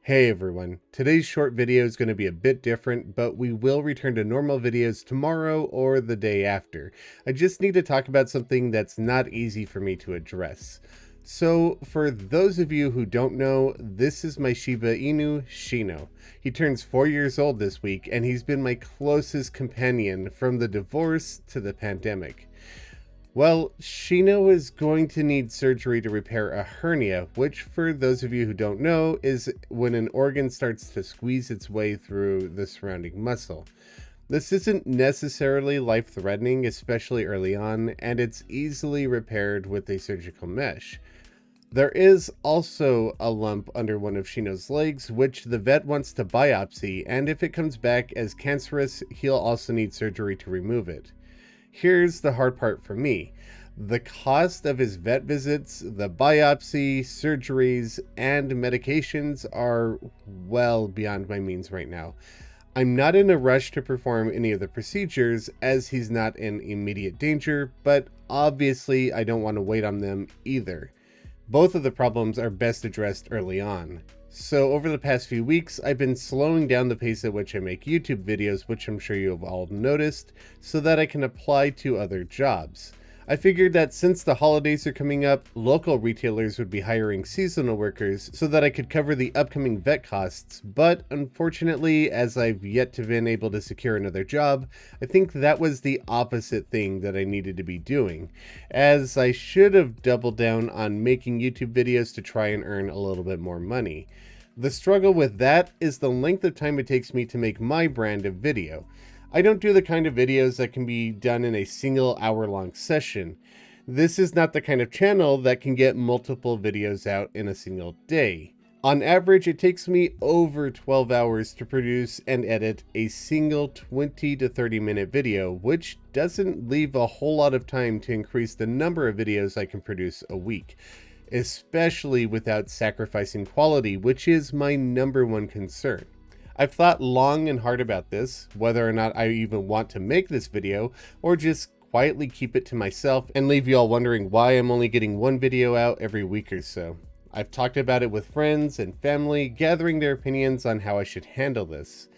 Hey everyone, today's short video is going to be a bit different, but we will return to normal videos tomorrow or the day after. I just need to talk about something that's not easy for me to address. So, for those of you who don't know, this is my Shiba Inu, Shino. He turns 4 years old this week, and he's been my closest companion from the divorce to the pandemic. Well, Shino is going to need surgery to repair a hernia, which, for those of you who don't know, is when an organ starts to squeeze its way through the surrounding muscle. This isn't necessarily life-threatening, especially early on, and it's easily repaired with a surgical mesh. There is also a lump under one of Shino's legs, which the vet wants to biopsy, and if it comes back as cancerous, he'll also need surgery to remove it. Here's the hard part for me. The cost of his vet visits, the biopsy, surgeries, and medications are well beyond my means right now. I'm not in a rush to perform any of the procedures as he's not in immediate danger, but obviously I don't want to wait on them either. Both of the problems are best addressed early on. So over the past few weeks, I've been slowing down the pace at which I make YouTube videos, which I'm sure you have all noticed, so that I can apply to other jobs. I figured that since the holidays are coming up, local retailers would be hiring seasonal workers so that I could cover the upcoming vet costs, but unfortunately, as I've yet to been able to secure another job, I think that was the opposite thing that I needed to be doing, as I should have doubled down on making YouTube videos to try and earn a little bit more money. The struggle with that is the length of time it takes me to make my brand of video. I don't do the kind of videos that can be done in a single hour-long session. This is not the kind of channel that can get multiple videos out in a single day. On average, it takes me over 12 hours to produce and edit a single 20 to 30 minute video, which doesn't leave a whole lot of time to increase the number of videos I can produce a week, especially without sacrificing quality, which is my number one concern. I've thought long and hard about this, whether or not I even want to make this video, or just quietly keep it to myself and leave you all wondering why I'm only getting one video out every week or so. I've talked about it with friends and family, gathering their opinions on how I should handle this.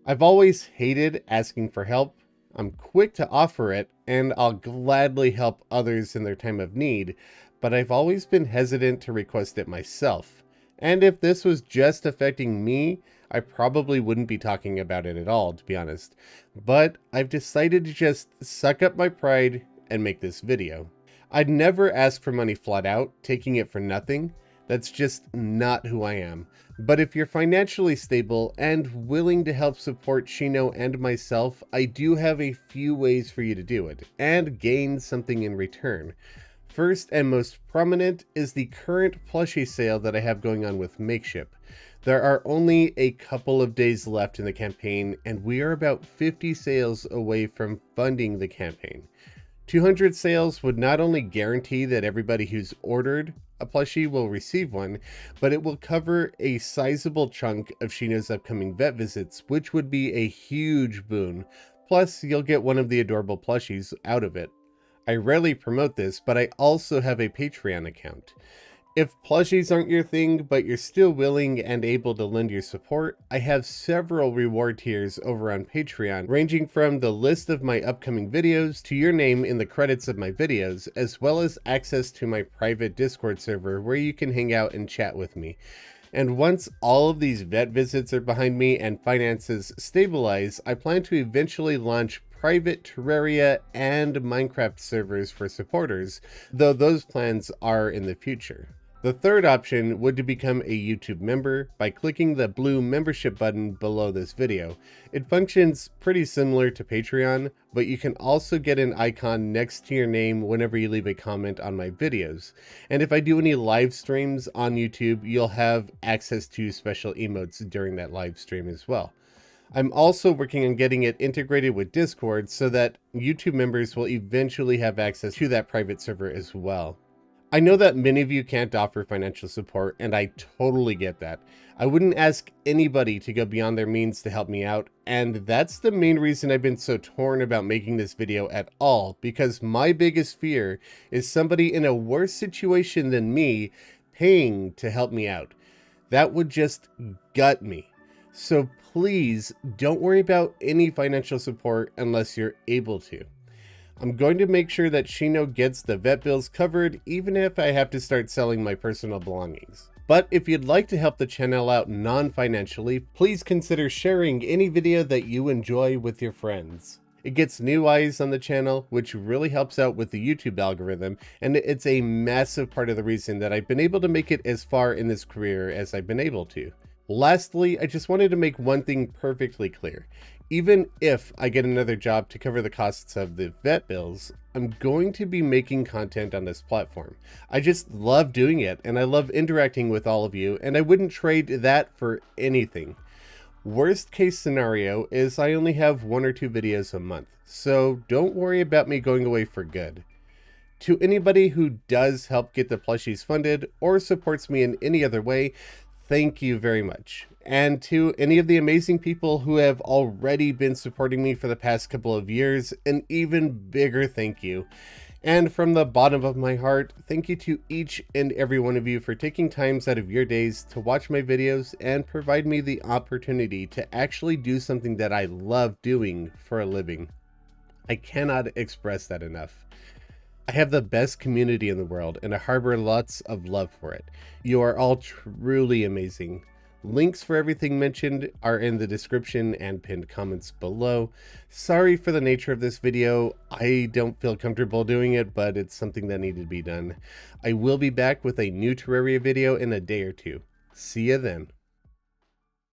I've always hated asking for help. I'm quick to offer it, and I'll gladly help others in their time of need, but I've always been hesitant to request it myself. And if this was just affecting me, I probably wouldn't be talking about it at all, to be honest. But I've decided to just suck up my pride and make this video. I'd never ask for money flat out, taking it for nothing. That's just not who I am. But if you're financially stable and willing to help support Shino and myself, I do have a few ways for you to do it, and gain something in return. First and most prominent is the current plushie sale that I have going on with Makeship. There are only a couple of days left in the campaign, and we are about 50 sales away from funding the campaign. 200 sales would not only guarantee that everybody who's ordered a plushie will receive one, but it will cover a sizable chunk of Shino's upcoming vet visits, which would be a huge boon. Plus, you'll get one of the adorable plushies out of it. I rarely promote this, but I also have a Patreon account. If plushies aren't your thing, but you're still willing and able to lend your support, I have several reward tiers over on Patreon, ranging from the list of my upcoming videos to your name in the credits of my videos, as well as access to my private Discord server where you can hang out and chat with me. And once all of these vet visits are behind me and finances stabilize, I plan to eventually launch private Terraria and Minecraft servers for supporters, though those plans are in the future. The third option would to become a YouTube member by clicking the blue membership button below this video. It functions pretty similar to Patreon, but you can also get an icon next to your name whenever you leave a comment on my videos. And if I do any live streams on YouTube, you'll have access to special emotes during that live stream as well. I'm also working on getting it integrated with Discord so that YouTube members will eventually have access to that private server as well. I know that many of you can't offer financial support, and I totally get that. I wouldn't ask anybody to go beyond their means to help me out, and that's the main reason I've been so torn about making this video at all, because my biggest fear is somebody in a worse situation than me paying to help me out. That would just gut me. So please don't worry about any financial support unless you're able to. I'm going to make sure that Shino gets the vet bills covered, even if I have to start selling my personal belongings. But if you'd like to help the channel out non-financially, please consider sharing any video that you enjoy with your friends. It gets new eyes on the channel, which really helps out with the YouTube algorithm, and it's a massive part of the reason that I've been able to make it as far in this career as I've been able to. Lastly, I just wanted to make one thing perfectly clear. Even if I get another job to cover the costs of the vet bills, I'm going to be making content on this platform. I just love doing it, and I love interacting with all of you, and I wouldn't trade that for anything. Worst case scenario is I only have 1 or 2 videos a month, so don't worry about me going away for good. To anybody who does help get the plushies funded or supports me in any other way, thank you very much. And to any of the amazing people who have already been supporting me for the past couple of years, an even bigger thank you. And from the bottom of my heart, thank you to each and every one of you for taking times out of your days to watch my videos and provide me the opportunity to actually do something that I love doing for a living. I cannot express that enough. I have the best community in the world, and I harbor lots of love for it. You are all truly amazing. Links for everything mentioned are in the description and pinned comments below. Sorry for the nature of this video. I don't feel comfortable doing it, but it's something that needed to be done. I will be back with a new Terraria video in a day or two. See ya then.